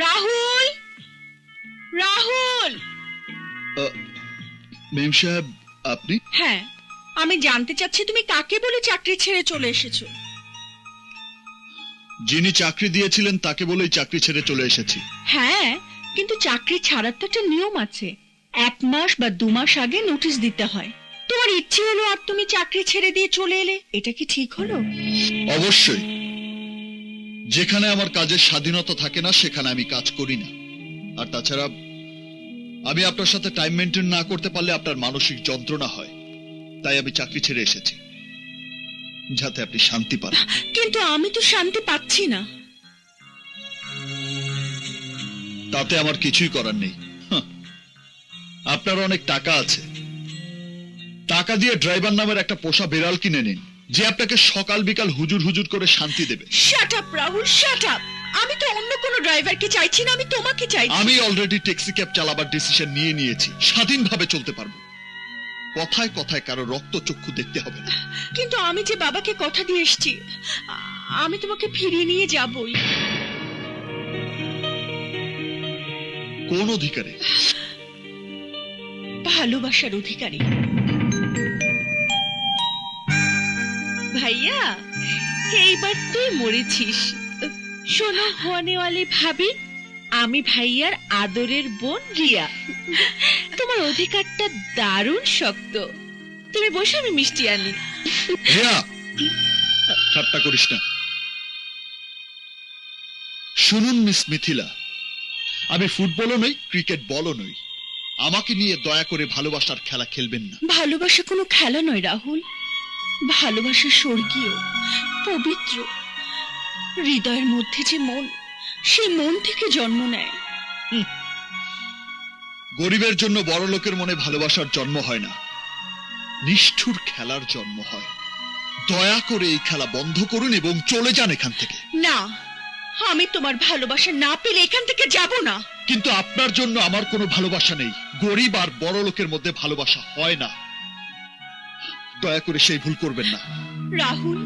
রাহুল, রাহুল। মেম সাহেব, আপনি? হ্যাঁ, আমি জানতে চাচ্ছি তুমি কাকে বলে চাকরি ছেড়ে চলে এসেছো? যিনি চাকরি দিয়েছিলেন তাকে বলেই চাকরি ছেড়ে চলে এসেছি। হ্যাঁ, কিন্তু চাকরি ছাড়ার তো একটা নিয়ম আছে। 1 মাস বা 2 মাস আগে নোটিশ দিতে হয়। তোমার ইচ্ছে হলো আর তুমি চাকরি ছেড়ে দিয়ে চলে এলে, এটা কি ঠিক হলো? অবশ্যই। যেখানে আমার কাজের স্বাধীনতা থাকে না সেখানে আমি কাজ করি না। আর তাছাড়া আমি আপনার সাথে টাইম মেনটেন না করতে পারলে আপনার মানসিক যন্ত্রণা হয়। তাই আমি চাকরি ছেড়ে এসেছি, যাতে আপনি শান্তি পান। কিন্তু আমি তো শান্তি পাচ্ছি না। তাতে আমার কিছুই করার নেই। আপনার অনেক টাকা আছে, টাকা দিয়ে ড্রাইভার নামের একটা পোষা বিড়াল কিনে নিন, যে আপনাকে সকাল বিকাল হুজুর হুজুর করে শান্তি দেবে। Shut up Rahul, shut up. আমি তো অন্য কোনো ড্রাইভারকে চাইছি না, আমি তোমাকে চাইছি। আমি অলরেডি ট্যাক্সি ক্যাব চালাবার ডিসিশন নিয়ে নিয়েছি। স্বাধীনভাবে চলতে পারবো। কথায় কথায় কারো রক্ত চক্ষু দেখতে হবে না। কিন্তু আমি যে বাবাকে কথা দিয়ে এসেছি, আমি তোমাকে ফিরিয়ে নিয়ে যাবই। কোন অধিকারে? ভালোবাসার অধিকারী। ভাইয়া, এইবার তুই মরেছিস। শোনো হনেওয়ালি ভাবি, আমি ভাইয়ার আদরের বোন রিয়া। তোমার অধিকারটা দারুণ শক্ত। তুমি বসে, আমি মিষ্টি আনি। রিয়া, ঠাট্টা করিস না। শুনুন মিস মিথিলা, আমি ফুটবলও নই, ক্রিকেট বলও নই। আমাকে নিয়ে দয়া করে ভালোবাসার খেলা খেলবেন না। ভালোবাসা কোনো খেলা নয় রাহুল। ভালোবাসা স্বর্গীয়, পবিত্র। হৃদয়ের মধ্যে যে মন, সে মন থেকে জন্ম নেয়। গরিবের জন্য বড় লোকের মনে ভালোবাসার জন্ম হয় না, নিষ্ঠুর খেলার জন্ম হয়। দয়া করে এই খেলা বন্ধ করুন এবং চলে যান এখান থেকে। না, আমি তোমার ভালোবাসা না পেলে এখান থেকে যাব না। কিন্তু আপনার জন্য আমার কোনো ভালোবাসা নেই। গরিব আর বড় লোকের মধ্যে ভালোবাসা হয় না। দয়া করে সেই ভুল করবেন না। রাহুল,